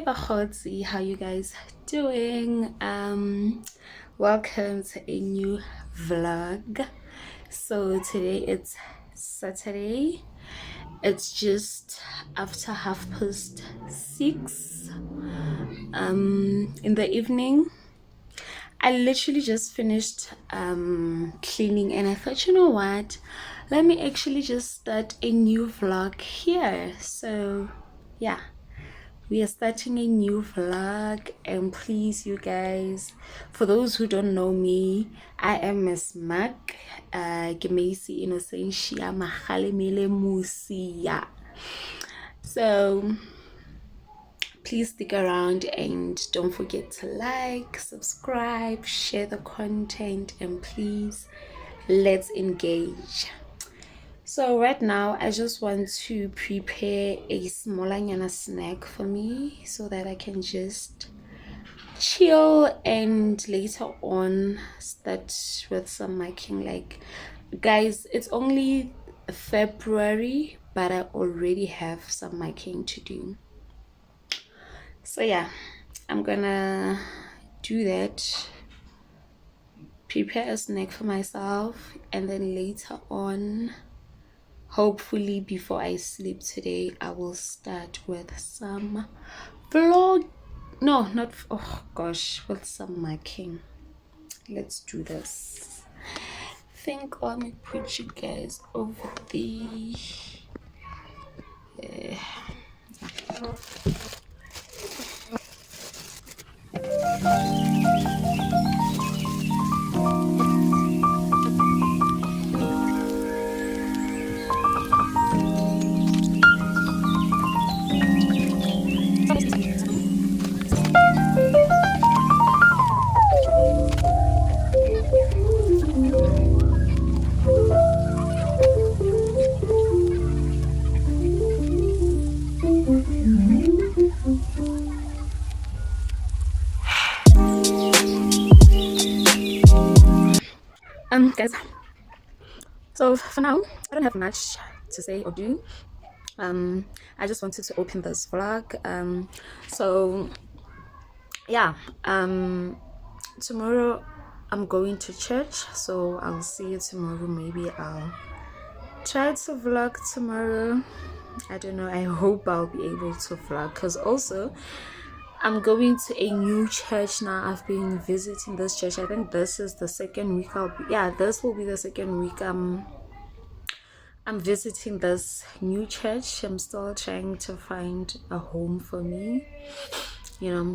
Bakotsi, how you guys doing? Welcome to a new vlog. So today it's Saturday. It's just after 6:30 in the evening. I literally just finished cleaning, and I thought, you know what, let me actually just start a new vlog here. So yeah, we are starting a new vlog, and please, you guys, for those who don't know me, I am Miss Mac. Ke Macy Innocentia Mahalemile Musia. So please stick around and don't forget to like, subscribe, share the content, and please let's engage. So right now I just want to prepare a smaller nyana snack for me so that I can just chill and later on start with some marking. Like, guys, it's only February, but I already have some marking to do. So yeah, I'm gonna do that, prepare a snack for myself, and then later on, hopefully before I sleep today, I will start with some vlog. No, not, oh gosh, with some marking. Let's do this. Think let me put you guys over the guys. So for now, I don't have much to say or do. I just wanted to open this vlog. So yeah, tomorrow I'm going to church, so I'll see you tomorrow. Maybe I'll try to vlog tomorrow. I don't know, I hope I'll be able to vlog, because also I'm going to a new church now. I've been visiting this church. I think this is the second week this will be the second week I'm visiting this new church. I'm still trying to find a home for me. You know,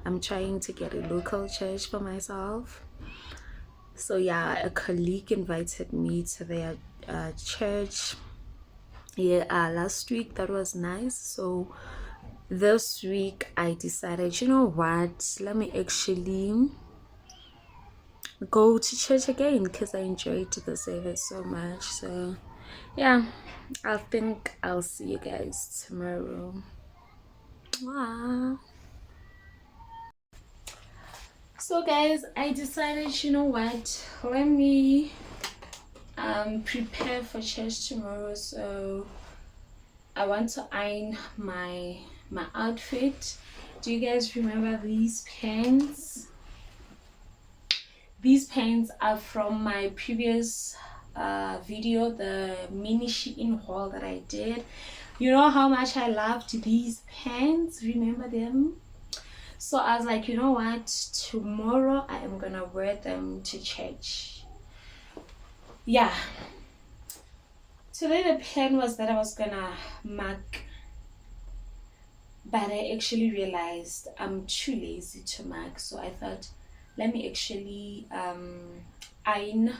I'm trying to get a local church for myself. So yeah, a colleague invited me to their church last week. That was nice. So this week I decided, you know what, let me actually go to church again, because I enjoyed the service so much. So yeah, I think I'll see you guys tomorrow. Mwah. So guys, I decided, you know what, let me prepare for church tomorrow. So I want to iron my outfit. Do you guys remember these pants? These pants are from my previous video, the mini Shein haul that I did. You know how much I loved these pants, remember them? So I was like, you know what, tomorrow I am gonna wear them to church. Yeah, today the plan was that I was gonna mark, but I actually realized I'm too lazy to mark. So I thought, let me actually iron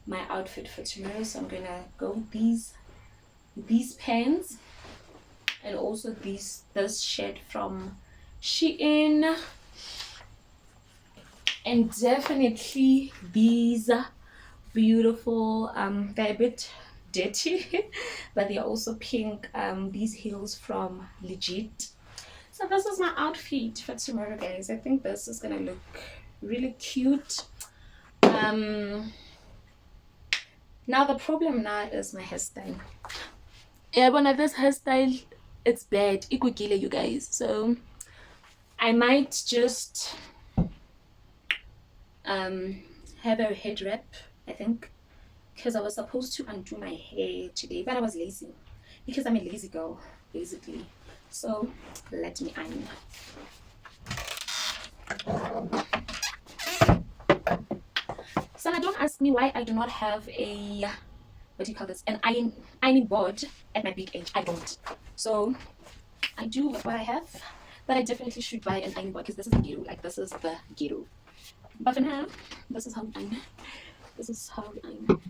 my outfit for tomorrow. So I'm gonna go with these pants, and also this shirt from Shein, and definitely these beautiful they're a bit dirty but they're also pink, these heels from Legit. So this is my outfit for tomorrow, guys. I think this is gonna look really cute. Now the problem now is my hairstyle. Yeah, but this hairstyle, it's bad. Ikukile, you guys. So I might just um have a head wrap, I think, because I was supposed to undo my hair today, but I was lazy because I'm a lazy girl, basically. So let me iron. So now don't ask me why I do not have a, what do you call this, an ironing board at my big age. I don't. So I do what I have, but I definitely should buy an ironing board because this is the ghetto. Like, this is the ghetto. But for now, this is how we iron. This is how we iron.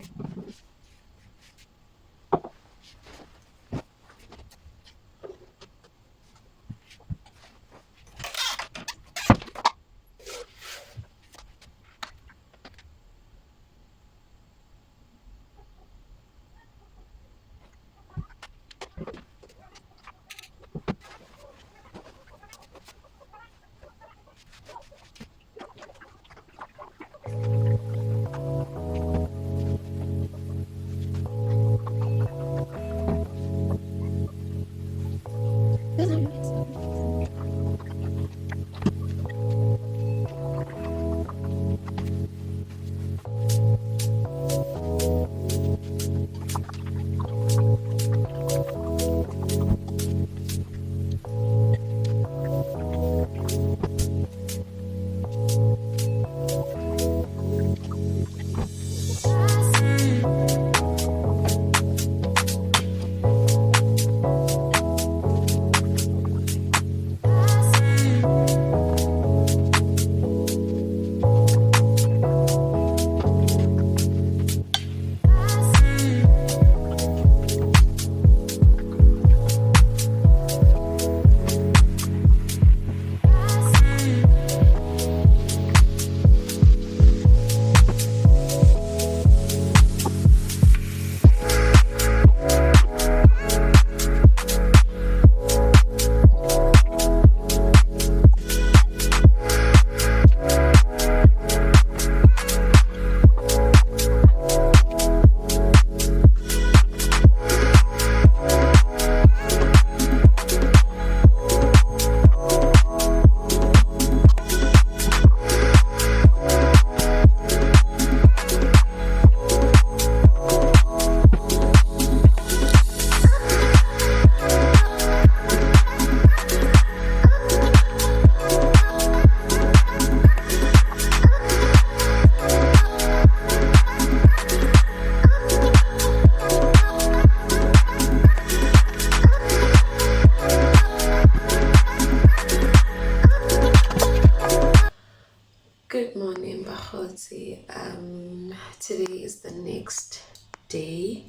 Good morning, Bahoti. Today is the next day.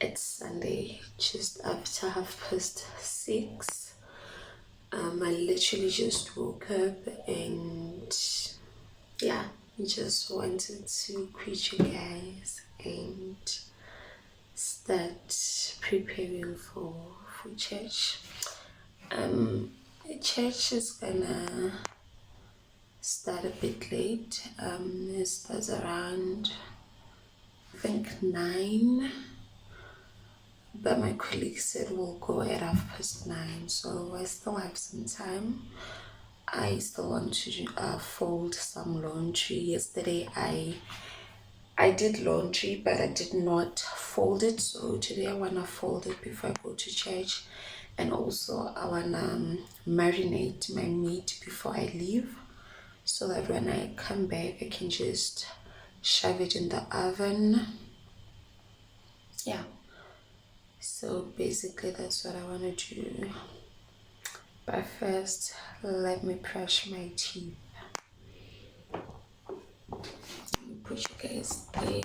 It's Sunday, just after 6:30. I literally just woke up and yeah, just wanted to greet you guys and start preparing for church. Church is gonna start a bit late. It starts around, I think, 9, but my colleague said we'll go at 9:30, so I still have some time. I still want to fold some laundry. Yesterday I did laundry, but I did not fold it, so today I want to fold it before I go to church. And also I want to marinate my meat before I leave, so that when I come back I can just shove it in the oven. Yeah, so basically that's what I want to do. But first, let me brush my teeth. Let me put you guys there.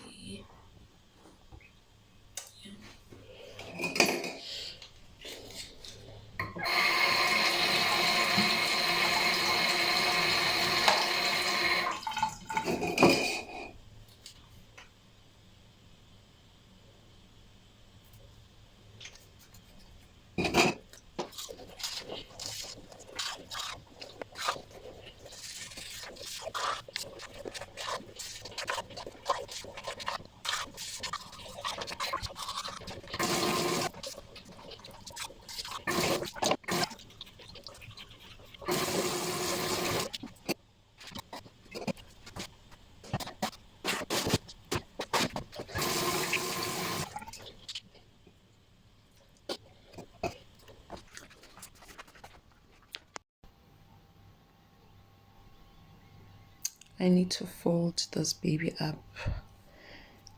I need to fold this baby up.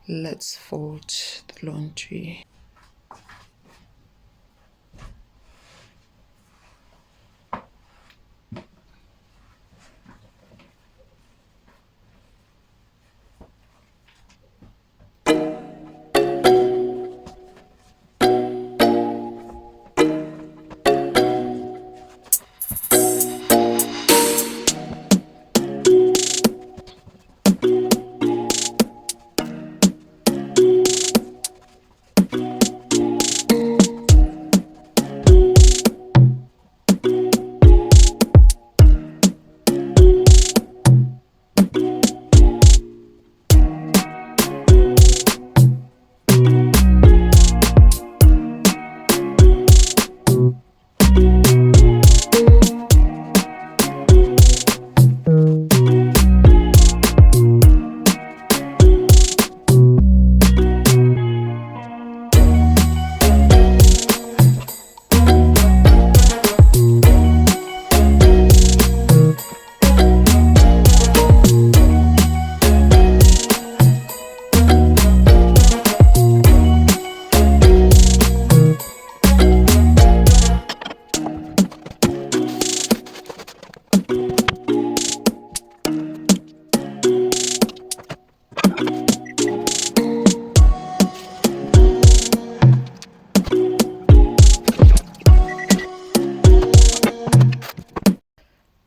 Let's fold the laundry.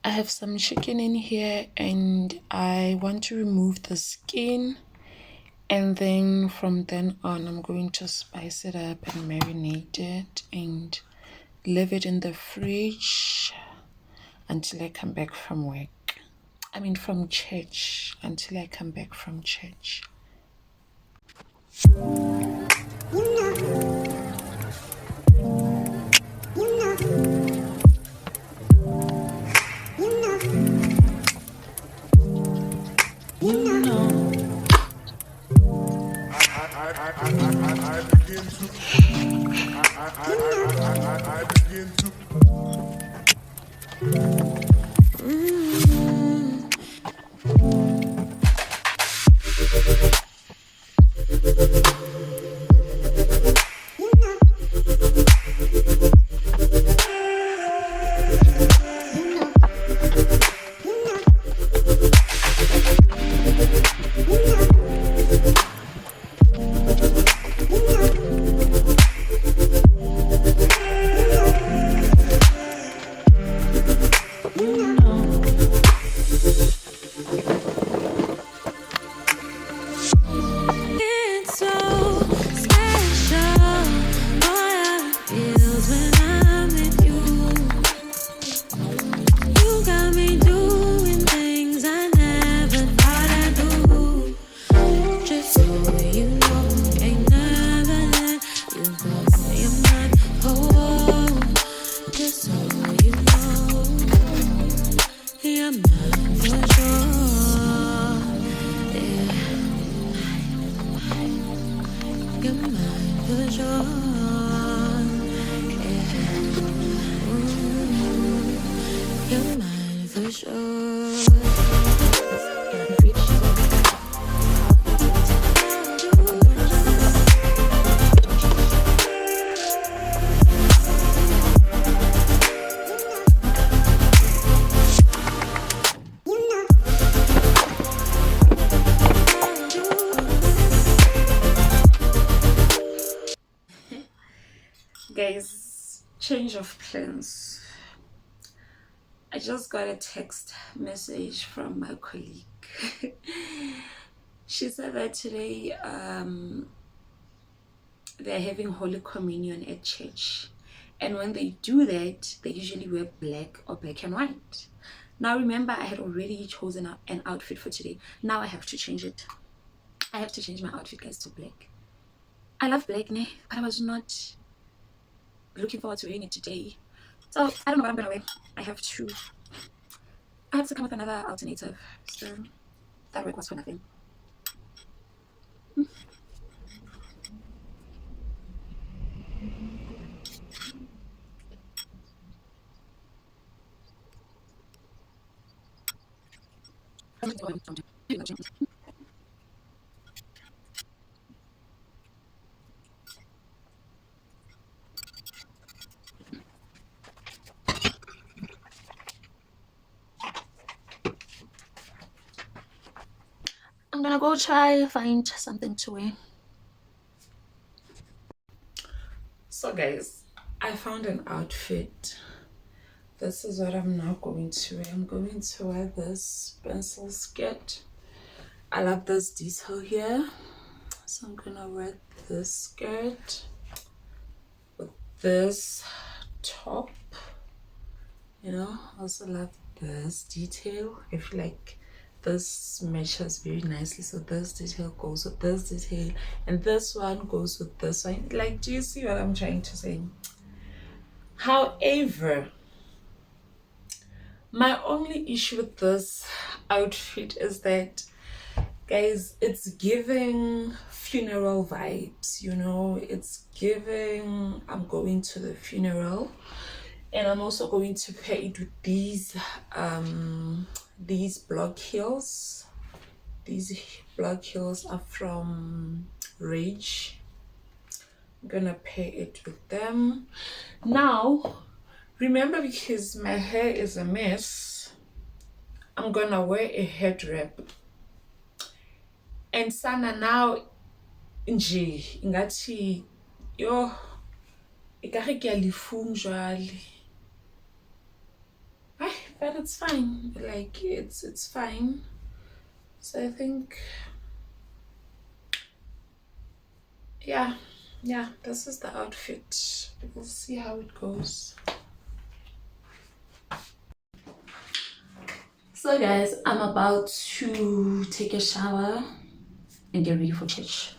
I have some chicken in here and I want to remove the skin, and then from then on I'm going to spice it up and marinate it and leave it in the fridge until I come back from work. I mean from church, until I come back from church. Guys, change of plans. I just got a text message from my colleague. She said that today they're having Holy Communion at church, and when they do that they usually wear black or black and white. Now remember, I had already chosen an outfit for today. Now I have to change it. I have to change my outfit, guys, to black. I love black, but I was not looking forward to wearing it today. So I don't know what I'm gonna wear. I have to come with another alternative. So that work was for nothing. I'm gonna go try find something to wear. So guys, I found an outfit. This is what I'm now going to wear. I'm going to wear this pencil skirt. I love this detail here. So I'm gonna wear this skirt with this top. You know, I also love this detail. I feel like this matches very nicely. So this detail goes with this detail, and this one goes with this one. Like, do you see what I'm trying to say? However, my only issue with this outfit is that, guys, it's giving funeral vibes, you know, it's giving I'm going to the funeral, and I'm also going to pair it with these block heels. These block heels are from Rage. I'm gonna pair it with them. Now remember, because my hair is a mess, I'm gonna wear a head wrap. And sana now nje ingathi yo ekare ke a lefung jwale. But it's fine. Like, it's fine. So I think, yeah, this is the outfit. We'll see how it goes. So guys, I'm about to take a shower and get ready for church.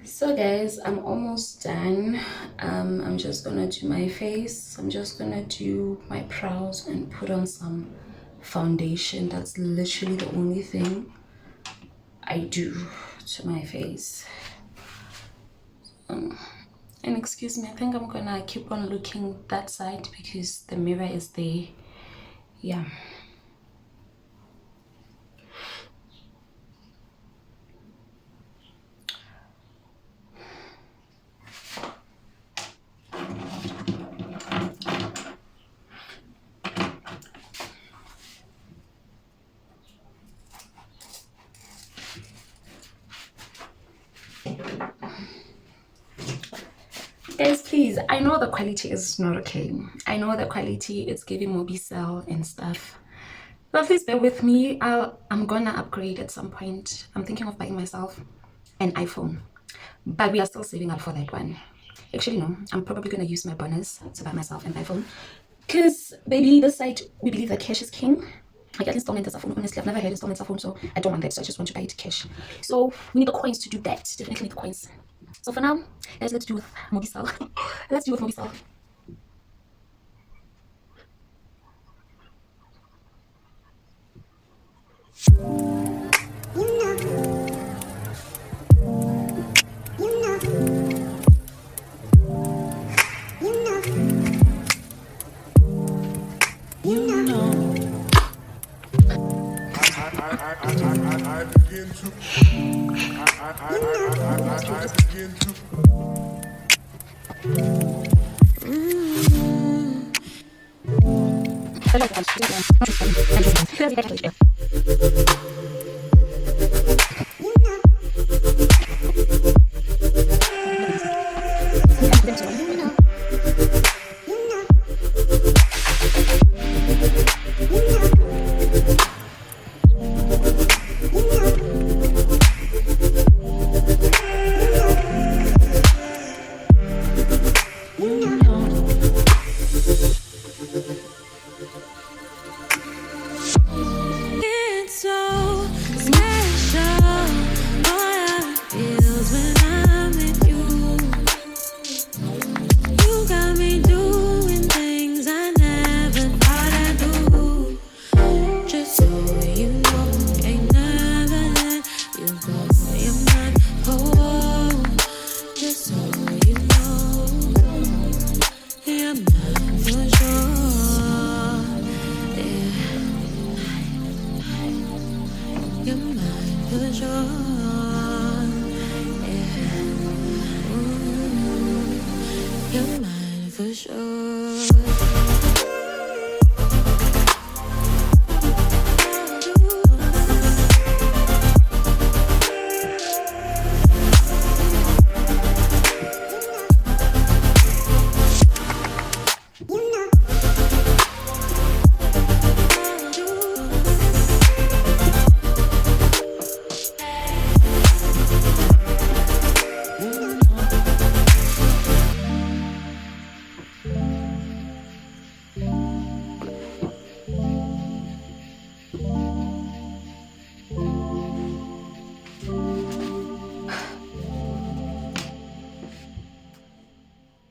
So guys, I'm almost done. I'm just gonna do my face. I'm just gonna do my brows and put on some foundation. That's literally the only thing I do to my face. And excuse me, I think I'm gonna keep on looking that side because the mirror is there. Yeah. Guys, please, I know the quality is not okay. I know the quality is giving Mobicel and stuff. But please bear with me. I'm gonna upgrade at some point. I'm thinking of buying myself an iPhone. But we are still saving up for that one. Actually, no. I'm probably gonna use my bonus to buy myself an iPhone. Because, baby, this side, we believe that cash is king. I get installment as a phone. Honestly, I've never had installment as a phone, so I don't want that. So I just want to buy it cash. So we need the coins to do that. Definitely need the coins. So for now, guys, let's do with Mobicel. Let's do with Mobicel.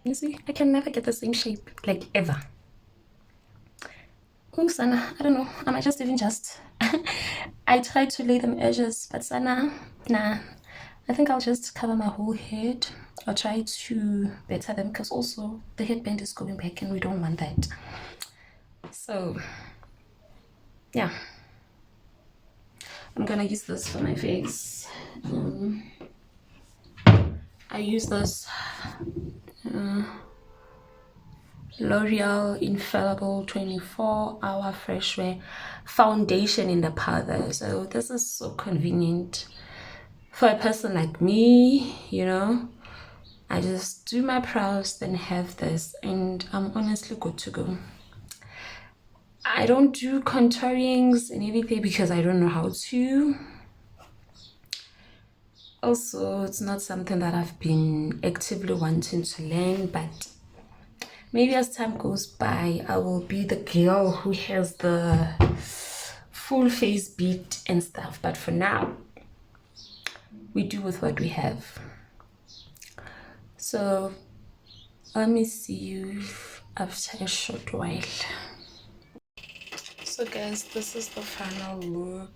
You see, I can never get the same shape, like ever. Oh, Sana, I don't know. I might just even just. I tried to lay them edges, but Sana, nah. I think I'll just cover my whole head. I'll try to better them because also the headband is going back and we don't want that. So, yeah. I'm gonna use this for my face. I use this L'Oreal Infallible 24-hour fresh wear foundation in the powder. So this is so convenient for a person like me, you know. I just do my brows, then have this, and I'm honestly good to go. I don't do contourings and everything because I don't know how to. Also, it's not something that I've been actively wanting to learn, but maybe as time goes by, I will be the girl who has the full face beat and stuff. But for now, we do with what we have. So let me see you after a short while. So guys, this is the final look.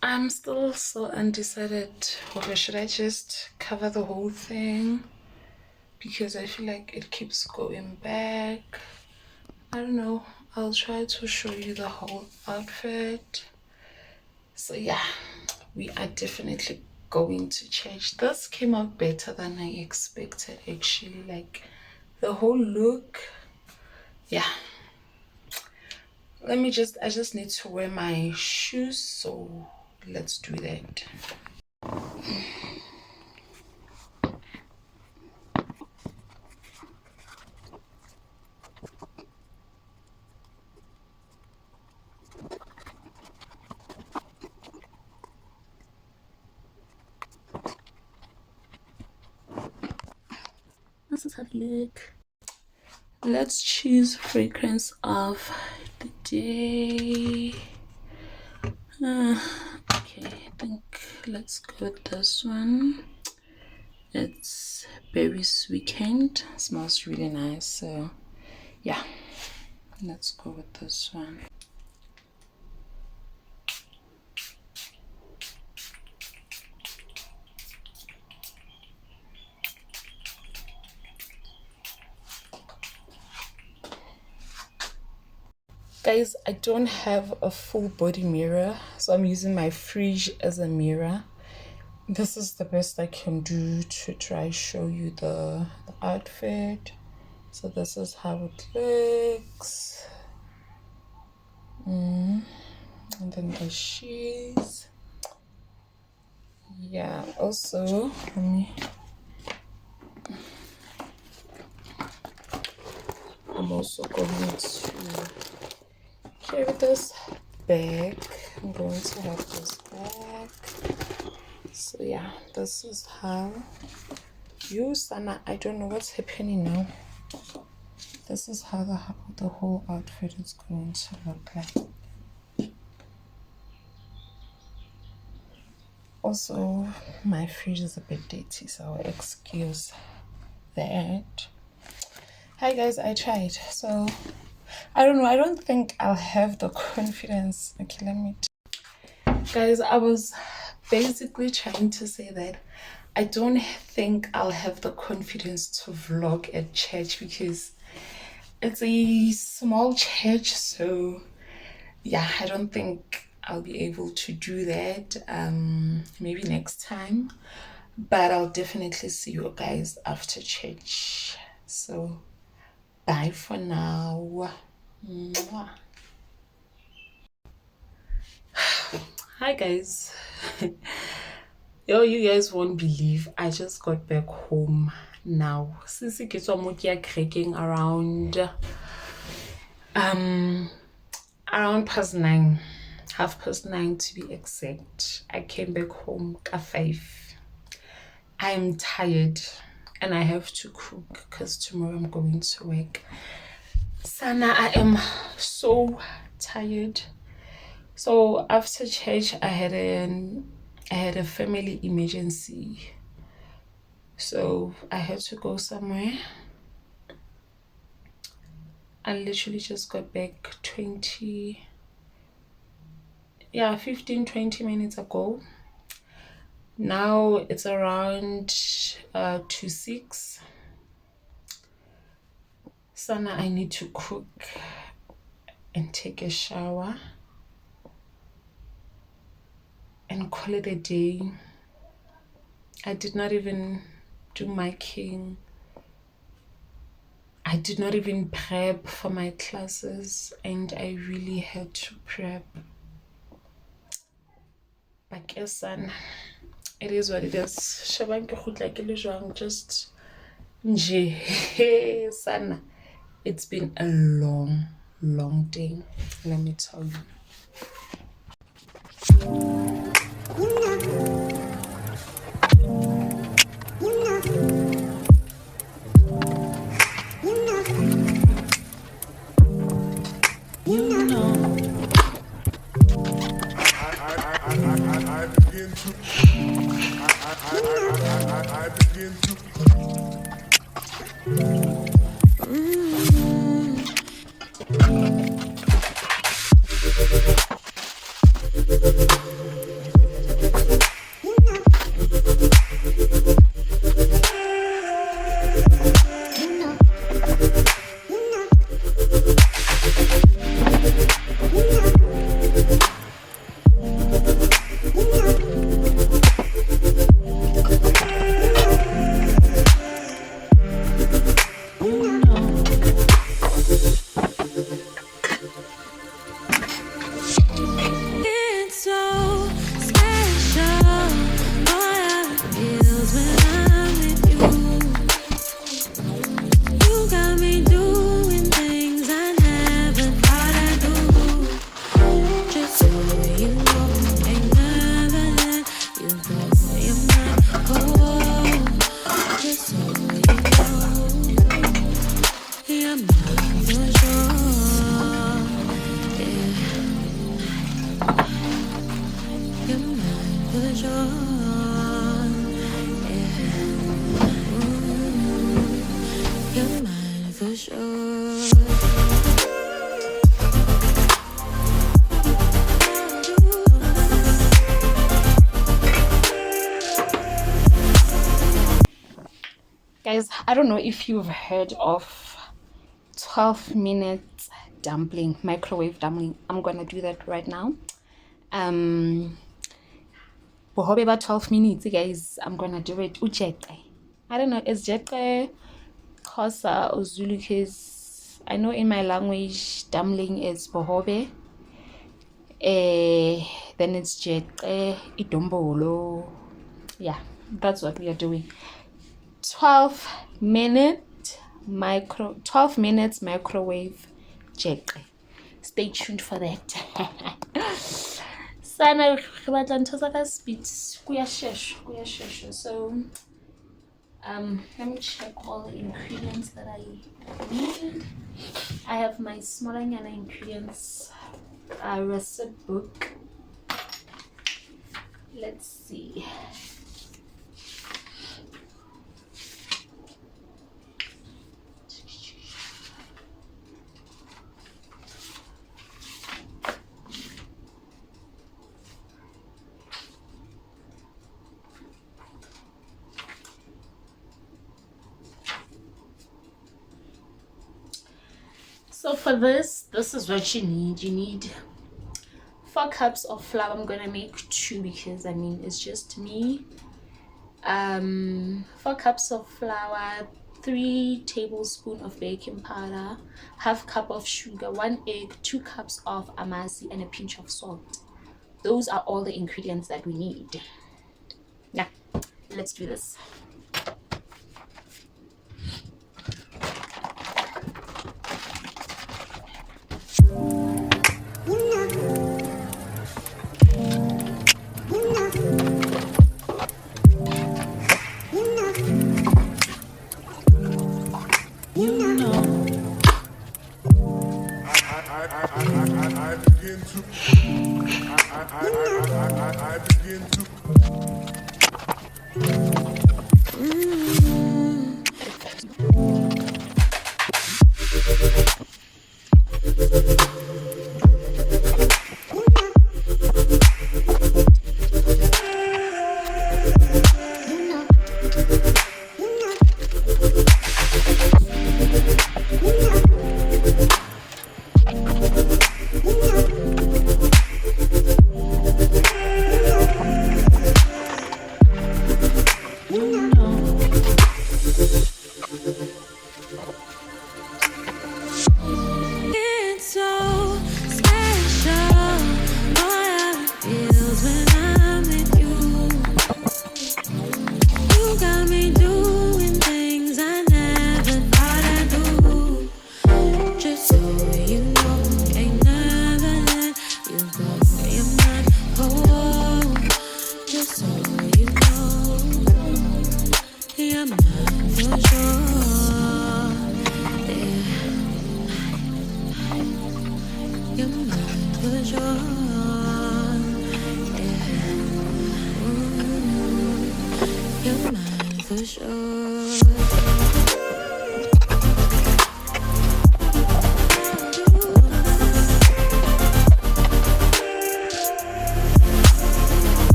I'm still so undecided whether should I just cover the whole thing because I feel like it keeps going back. I don't know. I'll try to show you the whole outfit. So yeah, we are definitely going to change. This came out better than I expected actually. Like the whole look. Yeah. I just need to wear my shoes, so let's do that. This is how they look. Let's choose fragrance of the day. Okay, I think let's go with this one. It's Berry Weekend. Smells really nice. So yeah, let's go with this one. Guys, I don't have a full body mirror, So I'm using my fridge as a mirror. This is the best I can do to try show you the outfit. So this is how it looks. And then the shoes. Yeah, also I'm also going to carry this bag. I'm going to have this bag. So yeah, this is how you Sana. I don't know what's happening now. This is how the whole outfit is going to look like. Also, my fridge is a bit dirty, so I'll excuse that. Hi guys, I tried. So I don't know. I don't think I'll have the confidence. Okay, let me. Guys, I was basically trying to say that I don't think I'll have the confidence to vlog at church because it's a small church. So yeah, I don't think I'll be able to do that. Maybe next time, but I'll definitely see you guys after church. So bye for now. Mwah. Hi guys. Yo, you guys won't believe I just got back home now. Since it gets cracking around around past 9, 9:30 to be exact. I came back home at 5. I am tired and I have to cook because tomorrow I'm going to work. Sana, I am so tired. So after church, I had a family emergency. So I had to go somewhere. I literally just got back 15-20 minutes ago. Now it's around to 6. Sana, I need to cook and take a shower and call it a day. I did not even do my king. I did not even prep for my classes, and I really had to prep. But guess son, it is what it is. Just nje sana. It's been a long day, let me tell you. I begin Guys, I don't know if you've heard of 12 minutes dumpling, microwave dumpling. I'm gonna do that right now. Bohobe about 12 minutes, guys. I'm gonna do it. Ujeqe. I don't know, is Jeqe Xhosa or Zulu? Because I know in my language, dumbling is bohobe. Then it's Jeqe, idombolo. Yeah, that's what we are doing. 12 minutes microwave Jeqe. Stay tuned for that. Sana re batla ntho tsa ka speed kuyashesha. So let me check all the ingredients that I need. I have my smalanyana ingredients recipe book. Let's see. So for this is what you need. You need 4 cups of flour. I'm gonna make 2 because I mean it's just me. 4 cups of flour, 3 tablespoons of baking powder, half cup of sugar, 1 egg, 2 cups of amasi, and a pinch of salt. Those are all the ingredients that we need. Now let's do this.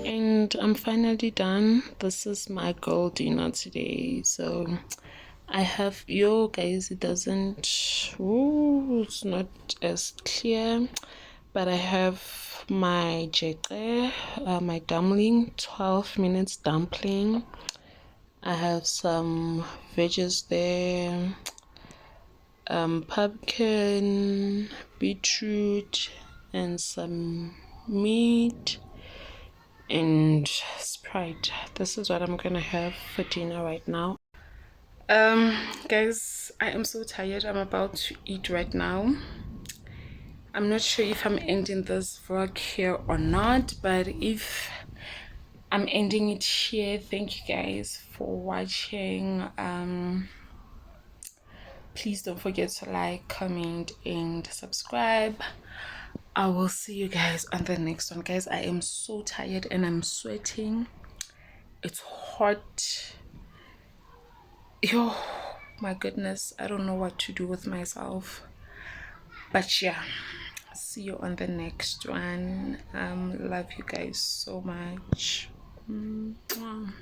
And I'm finally done. This is my goal dinner today. So I have, yo guys, it doesn't, ooh, it's not as clear, but I have my jeqe, my dumbling, 12 minutes dumpling. I have some veggies there, pumpkin, beetroot, and some meat and Sprite. This is what I'm gonna have for dinner right now. Guys, I am so tired. I'm about to eat right now. I'm not sure if I'm ending this vlog here or not, but if I'm ending it here, thank you guys for watching. Please don't forget to like, comment, and subscribe. I will see you guys on the next one. Guys, I am so tired and I'm sweating. It's hot. Yo, my goodness, I don't know what to do with myself. But yeah, see you on the next one. Love you guys so much. Mwah.